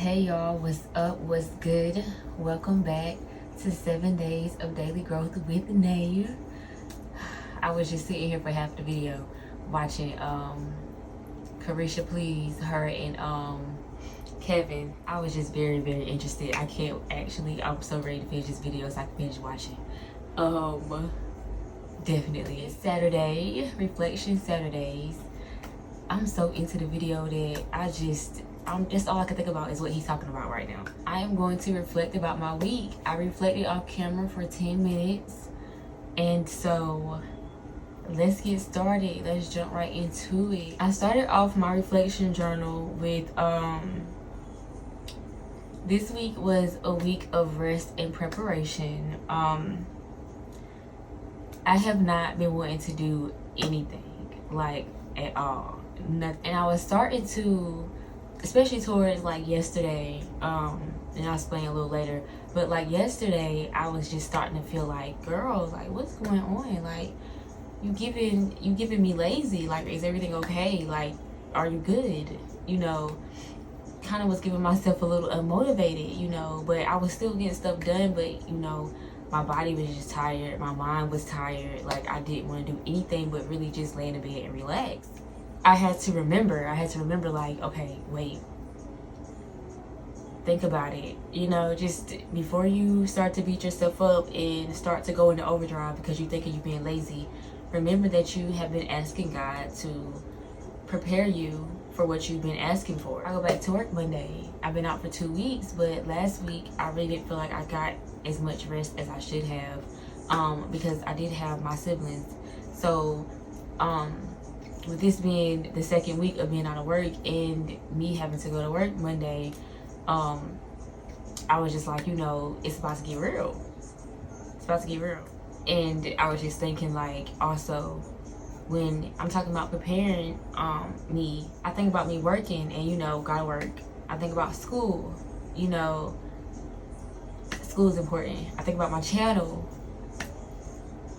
Hey y'all, what's up? What's good? Welcome back to 7 Days of Daily Growth with Nay. I was just sitting here for half the video watching Carisha Please, her and Kevin. I was just very interested. I'm so ready to finish this video so I can finish watching. Definitely. It's Saturday, Reflection Saturdays. I'm so into the video that just all I can think about is what he's talking about right now. I am going to reflect about my week. I reflected off camera for 10 minutes. And so let's get started. Let's jump right into it. I started off my reflection journal with this week was a week of rest and preparation. I have not been wanting to do anything, like, at all. Nothing. And I was starting to, especially towards like yesterday, and I'll explain a little later, but like yesterday I was just starting to feel like, girl, like, what's going on? Like, you giving me lazy. Like, is everything okay? Like, are you good? You know, kind of was giving myself a little unmotivated, you know, but I was still getting stuff done. But you know, my body was just tired, my mind was tired. Like, I didn't want to do anything but really just lay in the bed and relax. I had to remember like, okay, wait, think about it. You know, just before you start to beat yourself up and start to go into overdrive because you think you're being lazy, remember that you have been asking God to prepare you for what you've been asking for. I go back to work Monday. I've been out for 2 weeks, but last week I really didn't feel like I got as much rest as I should have, because I did have my siblings. So with this being the second week of being out of work and me having to go to work Monday, I was just like, you know, it's about to get real. It's about to get real. And I was just thinking, like, also, when I'm talking about preparing me, I think about me working and, you know, gotta work. I think about school, you know, school is important. I think about my channel,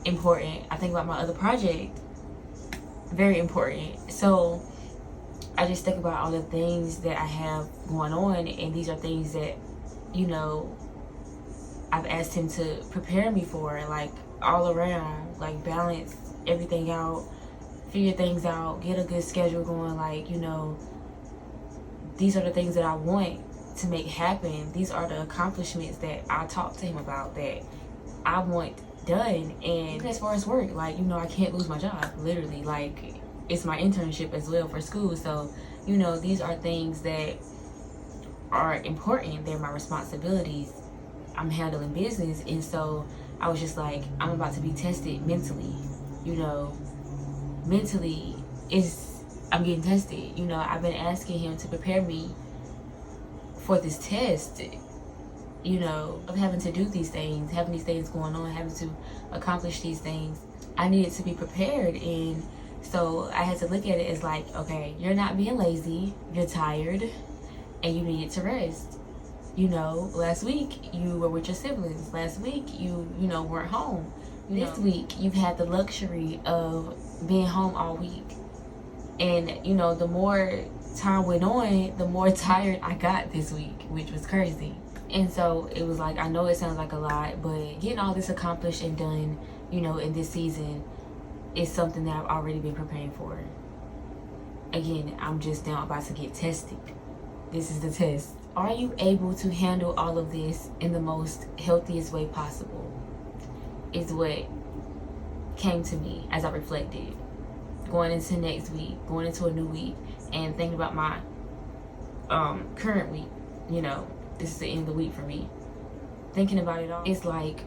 important. I think about my other project, very important. So I just think about all the things that I have going on, and these are things that, you know, I've asked him to prepare me for, like, all around, like, balance everything out, figure things out, get a good schedule going. Like, you know, these are the things that I want to make happen. These are the accomplishments that I talked to him about, that I want done. And as far as work, like, you know, I can't lose my job, literally. Like, it's my internship as well for school. So, you know, these are things that are important. They're my responsibilities. I'm handling business. And so I was just like, I'm about to be tested mentally, you know. Mentally, I'm getting tested. You know, I've been asking him to prepare me for this test, you know, of having to do these things, having these things going on, having to accomplish these things. I needed to be prepared. And so I had to look at it as like, okay, you're not being lazy, you're tired, and you needed to rest. You know, last week you were with your siblings. Last week you know, weren't home. This week you've had the luxury of being home all week. And, you know, the more time went on, the more tired I got this week, which was crazy. And so it was like, I know it sounds like a lot, but getting all this accomplished and done, you know, in this season is something that I've already been preparing for. Again, I'm just now about to get tested. This is the test. Are you able to handle all of this in the most healthiest way possible? Is what came to me as I reflected. Going into next week, going into a new week, and thinking about my current week. You know, this is the end of the week for me. Thinking about it all, it's like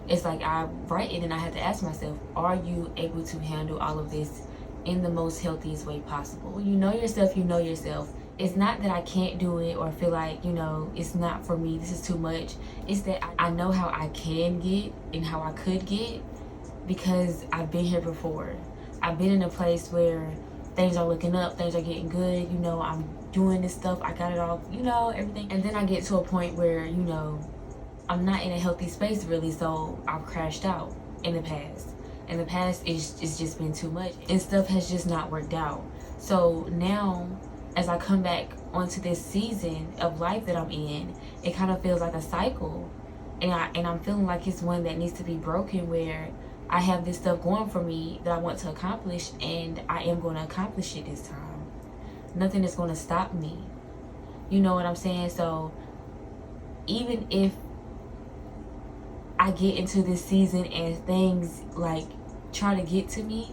I write it and I have to ask myself, are you able to handle all of this in the most healthiest way possible? When you know yourself, you know yourself. It's not that I can't do it or feel like, you know, it's not for me, this is too much. It's that I know how I can get and how I could get, because I've been here before. I've been in a place where things are looking up, things are getting good, you know, I'm doing this stuff, I got it all, you know, everything. And then I get to a point where, you know, I'm not in a healthy space really, so I've crashed out in the past. In the past, it's just been too much and stuff has just not worked out. So now as I come back onto this season of life that I'm in, it kind of feels like a cycle. And I'm feeling like it's one that needs to be broken, where I have this stuff going for me that I want to accomplish, and I am going to accomplish it this time. Nothing is going to stop me. You know what I'm saying? So even if I get into this season and things like try to get to me,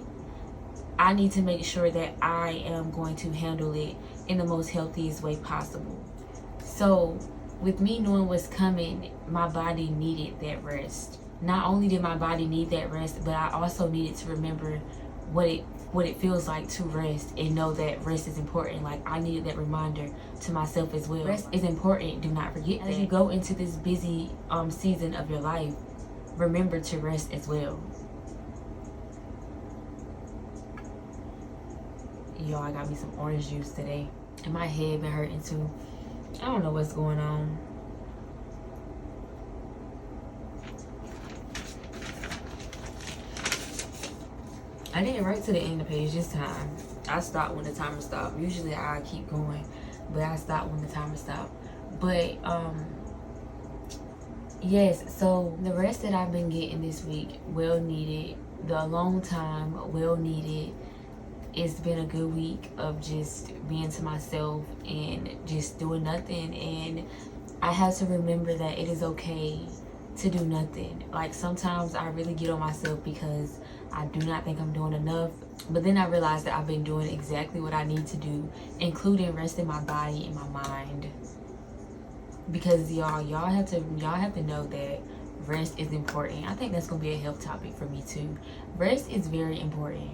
I need to make sure that I am going to handle it in the most healthiest way possible. So with me knowing what's coming, my body needed that rest. Not only did my body need that rest, but I also needed to remember what it feels like to rest, and know that rest is important. Like, I needed that reminder to myself as well. Rest is important. Do not forget that. As you go into this busy season of your life, remember to rest as well. Yo, I got me some orange juice today, and my head been hurting too. I don't know what's going on. I didn't write to the end of the page this time. I stopped when the timer stopped. Usually I keep going, but I stopped when the timer stopped. But yes, so the rest that I've been getting this week, well needed. The alone time, well needed. It's been a good week of just being to myself and just doing nothing. And I have to remember that it is okay to do nothing. Like, sometimes I really get on myself because I do not think I'm doing enough. But then I realize that I've been doing exactly what I need to do, including resting my body and my mind. Because y'all have to know that rest is important. I think that's gonna be a health topic for me too. Rest is very important.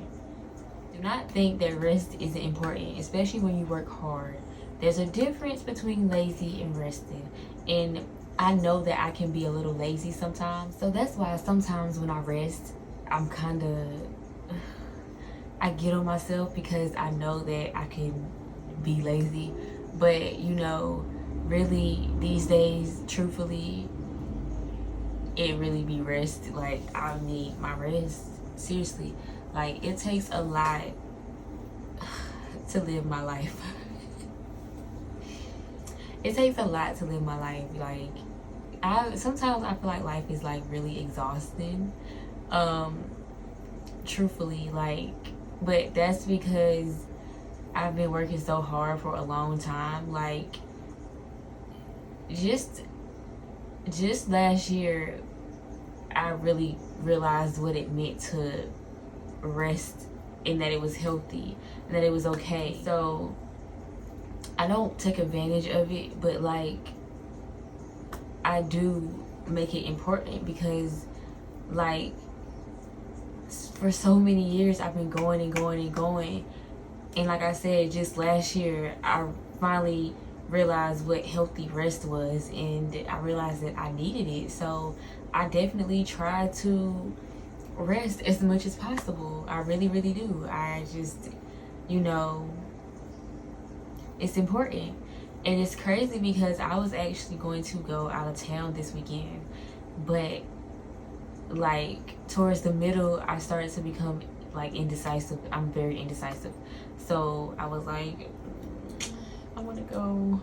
Do not think that rest isn't important, especially when you work hard. There's a difference between lazy and resting. And I know that I can be a little lazy sometimes. So that's why sometimes when I rest, I get on myself, because I know that I can be lazy. But, you know, really these days, truthfully, it really be rest. Like, I need my rest. Seriously. Like, it takes a lot to live my life. It takes a lot to live my life. Like, sometimes I feel like life is like really exhausting. Truthfully, like, but that's because I've been working so hard for a long time. Like, just last year, I really realized what it meant to rest, and that it was healthy, and that it was okay. So I don't take advantage of it, but like, I do make it important, because like, for so many years I've been going and going and going, and like I said, just last year I finally realized what healthy rest was, and I realized that I needed it. So I definitely try to rest as much as possible. I really do. I just, you know, it's important. And it's crazy because I was actually going to go out of town this weekend, but like towards the middle I started to become like indecisive. I'm very indecisive. So I was like, I want to go,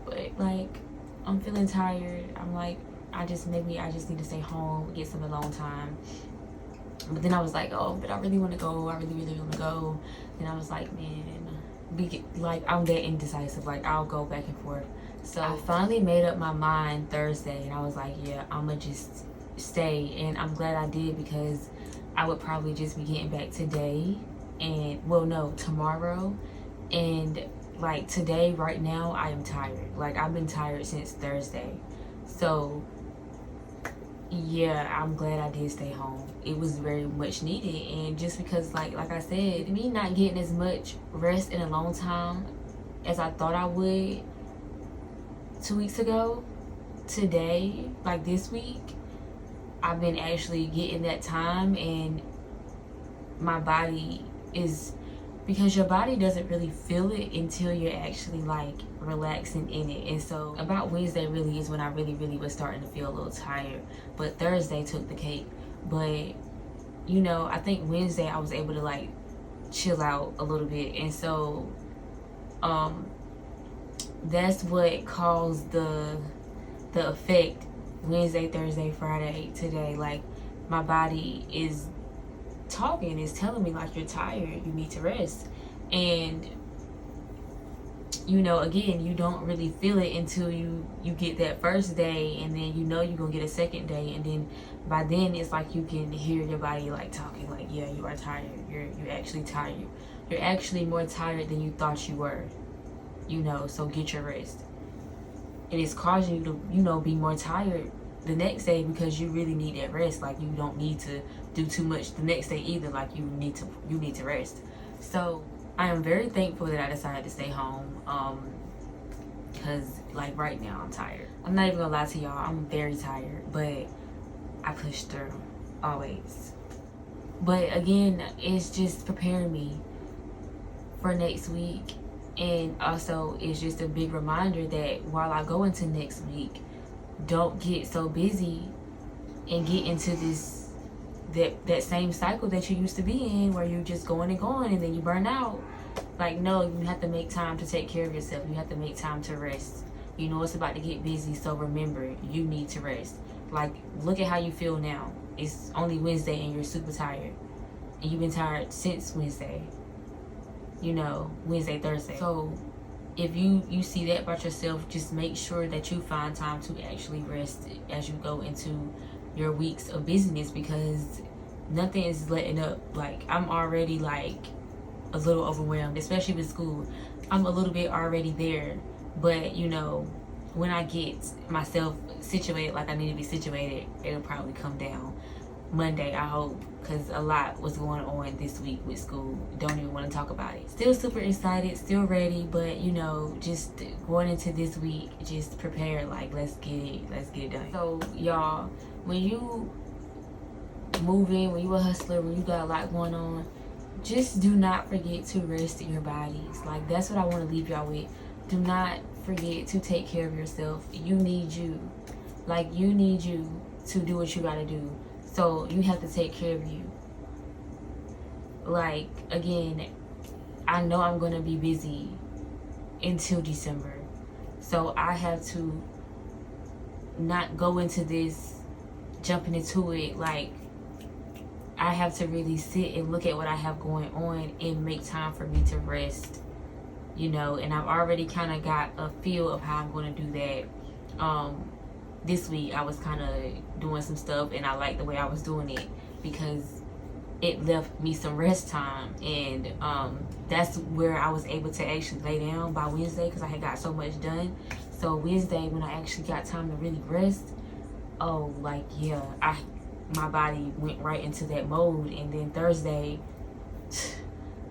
but like I'm feeling tired. I'm like, I just need to stay home, get some alone time. But then I was like, oh, but I really want to go. I really want to go. And I was like, man, I'm that indecisive. Like, I'll go back and forth. So I finally made up my mind Thursday, and I was like, yeah, I'm gonna just stay. And I'm glad I did, because I would probably just be getting back today, and well, no, tomorrow. And like today, right now, I am tired. Like, I've been tired since Thursday. So yeah, I'm glad I did stay home. It was very much needed. And just because like I said, me not getting as much rest in a long time as I thought I would 2 weeks ago, today, like this week, I've been actually getting that time. And my body is, because your body doesn't really feel it until you're actually like relaxing in it. And so about Wednesday really is when I really was starting to feel a little tired, but Thursday took the cake. But you know, I think Wednesday I was able to like chill out a little bit. And so That's what caused the effect Wednesday, Thursday, Friday, today. Like, my body is talking, is telling me like, you're tired, you need to rest. And you know, again, you don't really feel it until you get that first day, and then you know you're gonna get a second day, and then by then it's like you can hear your body like talking like, yeah, you are tired, you're actually tired, you're actually more tired than you thought you were, you know, so get your rest. It is causing you to, you know, be more tired the next day because you really need that rest. Like, you don't need to do too much the next day either. Like, you need to rest. So I am very thankful that I decided to stay home, because like right now I'm tired. I'm not even gonna lie to y'all, I'm very tired, but I push through always. But again, it's just preparing me for next week. And also, it's just a big reminder that while I go into next week, don't get so busy and get into this that same cycle that you used to be in, where you're just going and going and then you burn out. Like, no, you have to make time to take care of yourself. You have to make time to rest. You know it's about to get busy, so remember, you need to rest. Like, look at how you feel now. It's only Wednesday and you're super tired. And you've been tired since Wednesday. You know, Wednesday, Thursday. So if you see that about yourself, just make sure that you find time to actually rest as you go into your weeks of busyness, because nothing is letting up. Like, I'm already like a little overwhelmed, especially with school. I'm a little bit already there, but you know, when I get myself situated like I need to be situated, it'll probably come down Monday, I hope, because a lot was going on this week with school. Don't even want to talk about it. Still super excited, still ready, but you know, just going into this week, just prepared, like, let's get it done. So y'all, when you move in, when you a hustler, when you got a lot going on, just do not forget to rest your bodies. Like, that's what I want to leave y'all with. Do not forget to take care of yourself. You need you. Like, you need you to do what you gotta do. So you have to take care of you. Like, again, I know I'm gonna be busy until December. So I have to not go into this jumping into it. Like, I have to really sit and look at what I have going on and make time for me to rest. You know, and I've already kind of got a feel of how I'm going to do that. This week I was kind of doing some stuff, and I liked the way I was doing it because it left me some rest time, and that's where I was able to actually lay down by Wednesday because I had got so much done. So Wednesday, when I actually got time to really rest, oh, like, yeah, my body went right into that mode. And then Thursday,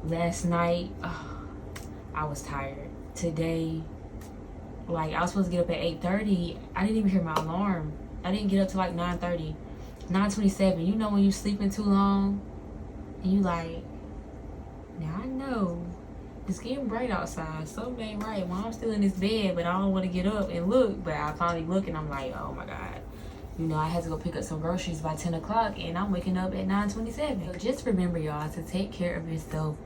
last night, I was tired. Today, like, I was supposed to get up at 8:30. I didn't even hear my alarm. I didn't get up till like 9:30, 9:27. You know when you sleeping too long and you like, now I know it's getting bright outside. Something ain't right. Well, I'm still in this bed, but I don't want to get up and look. But I finally look and I'm like, oh my God. You know, I had to go pick up some groceries by 10 o'clock and I'm waking up at 9:27. So just remember, y'all, to take care of yourself.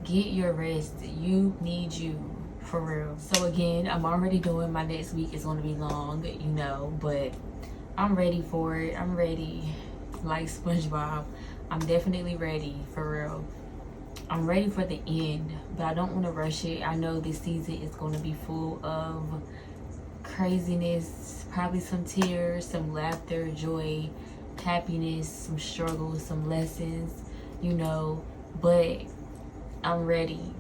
Get your rest. You need you. For real. So again, I'm already doing my next week. Is going to be long, you know, but I'm ready for it. I'm ready. Like SpongeBob, I'm definitely ready, for real. I'm ready for the end, but I don't want to rush it. I know this season is going to be full of craziness, probably some tears, some laughter, joy, happiness, some struggles, some lessons, you know, but I'm ready.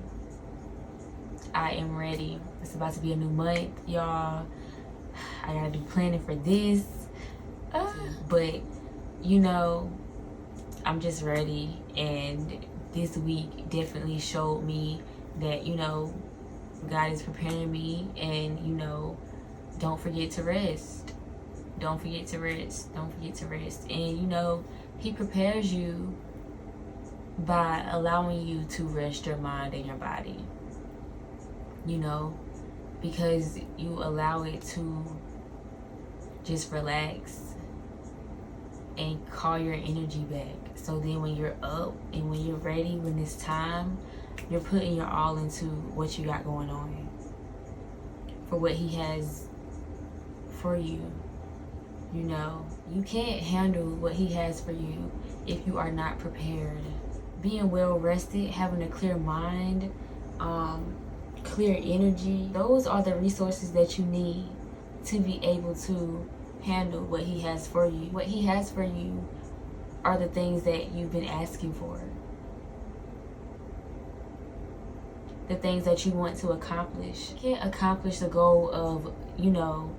I am ready. It's about to be a new month, y'all. I gotta do planning for this. But, you know, I'm just ready. And this week definitely showed me that, you know, God is preparing me. And, you know, don't forget to rest. Don't forget to rest. Don't forget to rest. And, you know, He prepares you by allowing you to rest your mind and your body. You know, because you allow it to just relax and call your energy back. So then when you're up and when you're ready, when it's time, You're putting your all into what you got going on, for what he has for you. You know, you can't handle what he has for you if you are not prepared. Being well rested, having a clear mind, clear energy, those are the resources that you need to be able to handle what he has for you. What he has for you are the things that you've been asking for, the things that you want to accomplish. You can't accomplish the goal of, you know,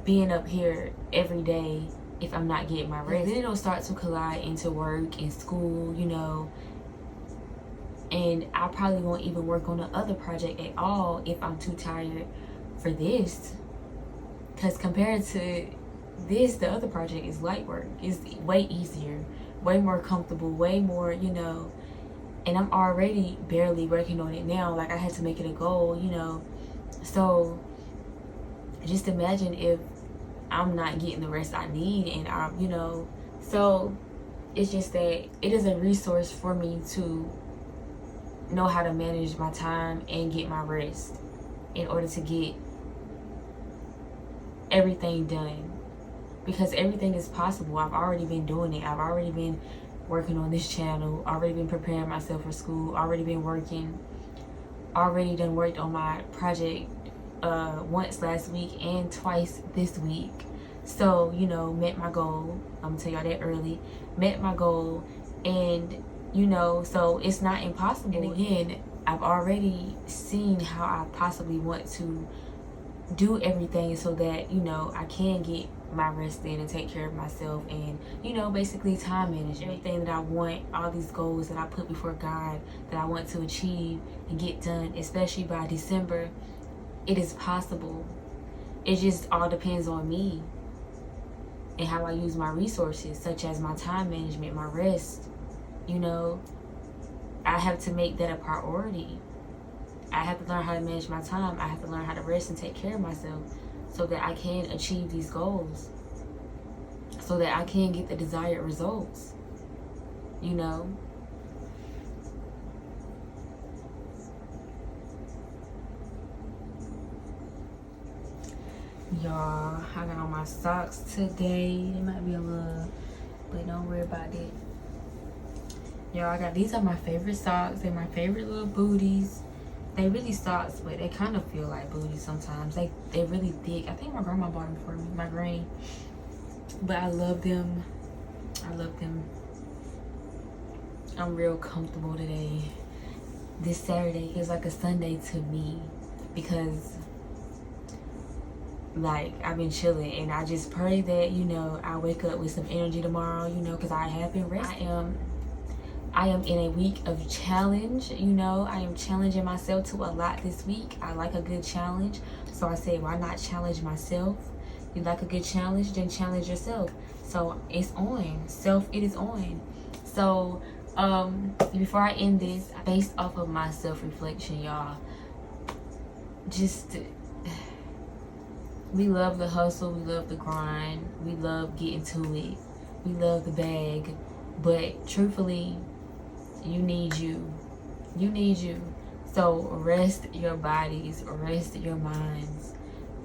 being up here every day if I'm not getting my rest. Then it'll start to collide into work and school, you know, and I probably won't even work on the other project at all if I'm too tired for this. Because compared to this, the other project is light work. It's way easier, way more comfortable, way more, you know, and I'm already barely working on it now. Like, I had to make it a goal, you know. So just imagine if I'm not getting the rest I need, and I'm, you know, so it's just that it is a resource for me to know how to manage my time and get my rest in order to get everything done, because everything is possible. I've already been doing it. I've already been working on this channel, already been preparing myself for school, already been working, already done worked on my project once last week and twice this week. So, you know, met my goal. I'm gonna tell y'all that early. Met my goal, and you know, so it's not impossible. And again, I've already seen how I possibly want to do everything so that, you know, I can get my rest in and take care of myself, and, you know, basically time management. Everything that I want, all these goals that I put before God that I want to achieve and get done, especially by December, it is possible. It just all depends on me and how I use my resources, such as my time management, my rest. You know, I have to make that a priority. I have to learn how to manage my time. I have to learn how to rest and take care of myself so that I can achieve these goals, so that I can get the desired results, you know. Y'all, I got on my socks today. They might be a little, but don't worry about it. Y'all, I got, these are my favorite socks. They're my favorite little booties. They really socks, but they kind of feel like booties sometimes. They're really thick. I think my grandma bought them for me, my granny. But I love them. I love them. I'm real comfortable today. This Saturday is like a Sunday to me, because like, I've been chilling, and I just pray that, you know, I wake up with some energy tomorrow, you know, because I have been resting. I am in a week of challenge, you know. I am challenging myself to a lot this week. I like a good challenge. So I said, why not challenge myself? You like a good challenge, then challenge yourself. So it's on. It is on. So before I end this, based off of my self-reflection, y'all, just, we love the hustle, we love the grind, we love getting to it, we love the bag, but truthfully, you need you. You need you. So rest your bodies, rest your minds.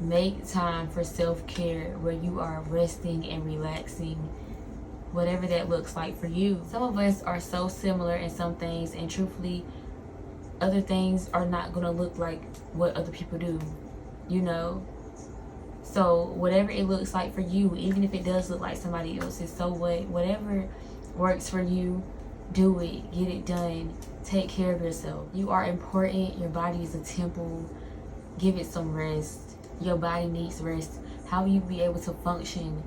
Make time for self-care where you are resting and relaxing, whatever that looks like for you. Some of us are so similar in some things, and truthfully, other things are not going to look like what other people do, you know? So whatever it looks like for you, even if it does look like somebody else's, so what? Whatever works for you, do it. Get it done. Take care of yourself. You are important. Your body is a temple. Give it some rest. Your body needs rest. How will you be able to function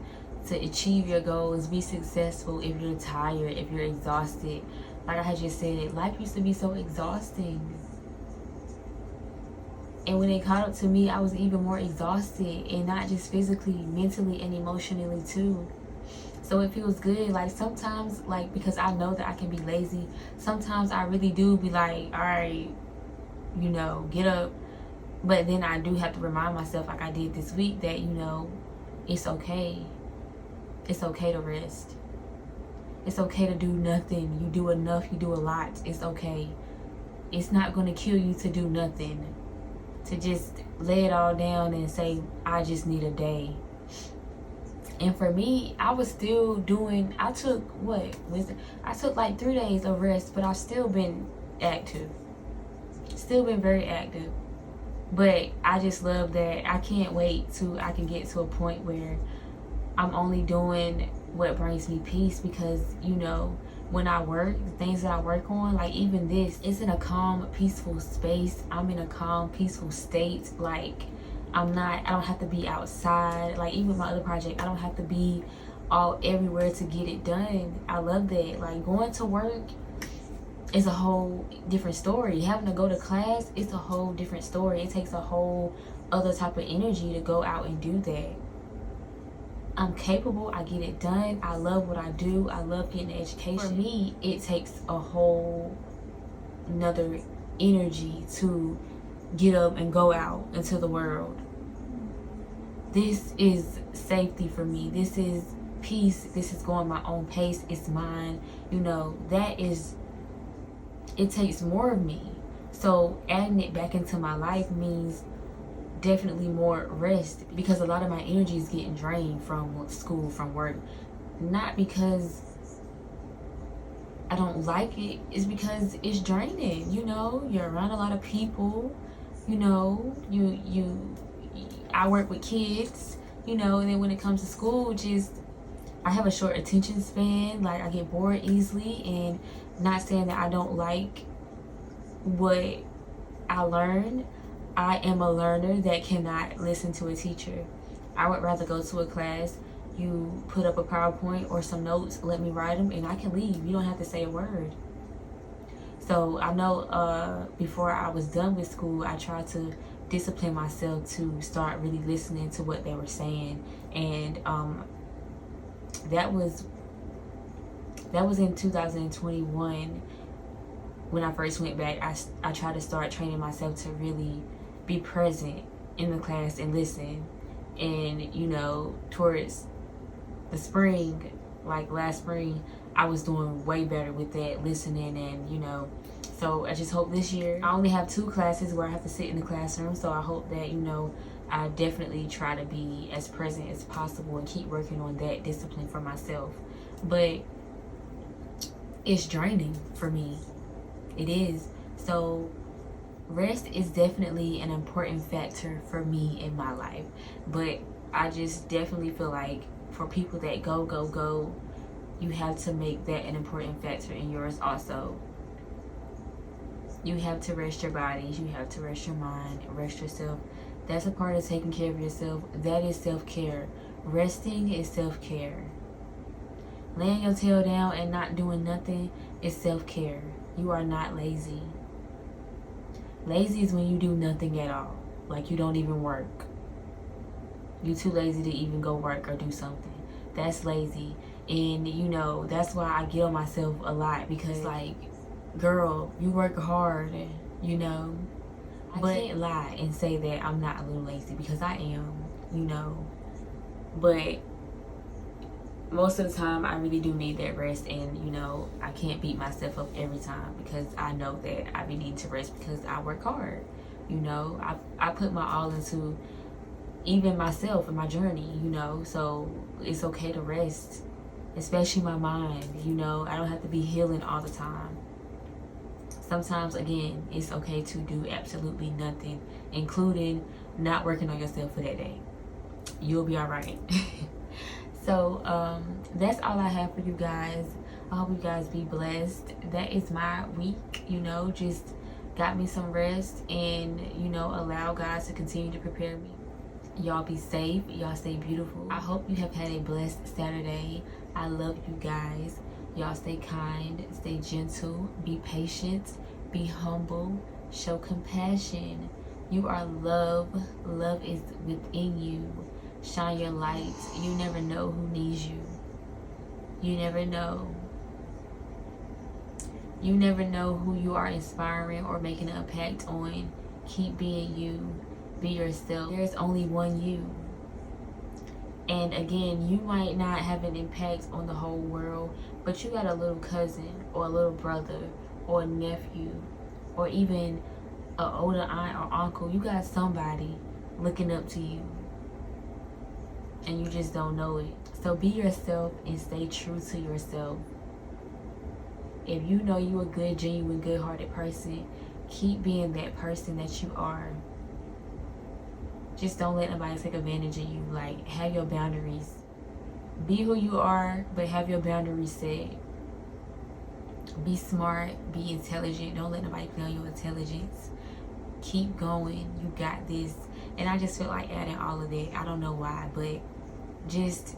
to achieve your goals, be successful, if you're tired, if you're exhausted? Like I had just said, life used to be so exhausting. And when it caught up to me, I was even more exhausted, and not just physically, mentally and emotionally too. So it feels good. Like sometimes, like, because I know that I can be lazy, sometimes I really do be like, all right, you know, get up. But then I do have to remind myself, like I did this week, that, you know, it's okay. It's okay to rest. It's okay to do nothing. You do enough, you do a lot. It's okay. it's not going to kill you to do nothing, to just lay it all down and say, I just need a day. And for me, I was still doing, I took like 3 days of rest, but I've still been active. Still been very active. But I just love that I can't wait till I can get to a point where I'm only doing what brings me peace, because, you know, when I work, the things that I work on, like even this, it's in a calm, peaceful space. I'm in a calm, peaceful state. Like, I don't have to be outside. Like, even my other project, I don't have to be all everywhere to get it done. I love that. Like, going to work is a whole different story. Having to go to class, it's a whole different story. It takes a whole other type of energy to go out and do that. I'm capable, I get it done, I love what I do, I love getting the education. For me, it takes a whole another energy to get up and go out into the world. This is safety for me. This is peace. This is going my own pace. It's mine. You know, it takes more of me. So adding it back into my life means definitely more rest, because a lot of my energy is getting drained from school, from work. Not because I don't like it, it's because it's draining. You know, you're around a lot of people, you know, I work with kids, you know, and then when it comes to school, I have a short attention span. Like, I get bored easily, and not saying that I don't like what I learned. I am a learner that cannot listen to a teacher. I would rather go to a class, you put up a PowerPoint or some notes, let me write them, and I can leave. You don't have to say a word. So I know before I was done with school, I tried to discipline myself to start really listening to what they were saying. And that was in 2021 when I first went back. I tried to start training myself to really be present in the class and listen. And, you know, towards the spring, like last spring, I was doing way better with that, listening. And, you know, so I just hope this year, I only have 2 classes where I have to sit in the classroom, so I hope that, you know, I definitely try to be as present as possible and keep working on that discipline for myself. But it's draining for me. It is. So rest is definitely an important factor for me in my life. But I just definitely feel like for people that go, you have to make that an important factor in yours also. You have to rest your bodies, you have to rest your mind, rest yourself. That's a part of taking care of yourself. That is self-care. Resting is self-care. Laying your tail down and not doing nothing is self-care. You are not lazy. Lazy is when you do nothing at all. Like, you don't even work. You're too lazy to even go work or do something. That's lazy. And, you know, that's why I get on myself a lot, because, like, girl, you work hard, you know. But I can't lie and say that I'm not a little lazy, because I am, you know. But most of the time, I really do need that rest. And, you know, I can't beat myself up every time, because I know that I be needing to rest because I work hard. You know, I put my all into even myself and my journey, you know. So it's okay to rest, especially my mind, you know. I don't have to be healing all the time. Sometimes, again, it's okay to do absolutely nothing, including not working on yourself for that day. You'll be all right. So that's all I have for you guys. I hope you guys be blessed. That is my week, you know. Just got me some rest, and, you know, allow God to continue to prepare me. Y'all be safe. Y'all stay beautiful. I hope you have had a blessed Saturday. I love you guys. Y'all stay kind, stay gentle, be patient, be humble, show compassion. You are love. Love is within you. Shine your light. You never know who needs you. You never know. You never know who you are inspiring or making an impact on. Keep being you. Be yourself. There's only one you. And again, you might not have an impact on the whole world, but you got a little cousin or a little brother or a nephew or even an older aunt or uncle. You got somebody looking up to you, and you just don't know it. So be yourself and stay true to yourself. If you know you're a good, genuine, good-hearted person, keep being that person that you are. Just don't let nobody take advantage of you. Like, have your boundaries. Be who you are, but have your boundaries set. Be smart, be intelligent. Don't let nobody play on your intelligence. Keep going. You got this. And I just feel like adding all of that. I don't know why, but just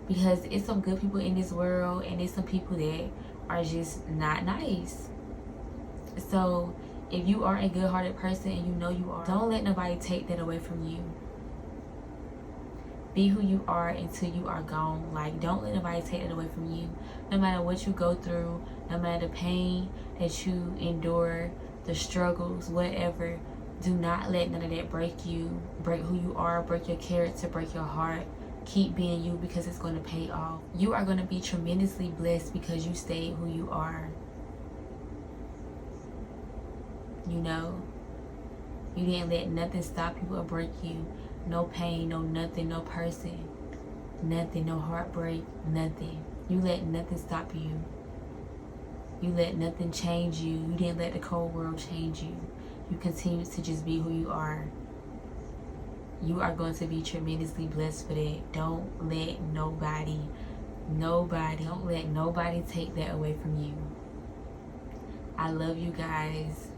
because it's some good people in this world, and it's some people that are just not nice. So if you are a good-hearted person and you know you are, don't let nobody take that away from you. Be who you are until you are gone. Like, don't let nobody take it away from you. No matter what you go through, no matter the pain that you endure, the struggles, whatever, do not let none of that break you, break who you are, break your character, break your heart. Keep being you, because it's going to pay off. You are going to be tremendously blessed because you stayed who you are. You know, you didn't let nothing stop you or break you. No pain, no nothing, no person, nothing, no heartbreak, nothing. You let nothing stop you. You let nothing change you. You didn't let the cold world change you. You continue to just be who you are. You are going to be tremendously blessed for that. Don't let nobody, don't let nobody take that away from you. I love you guys.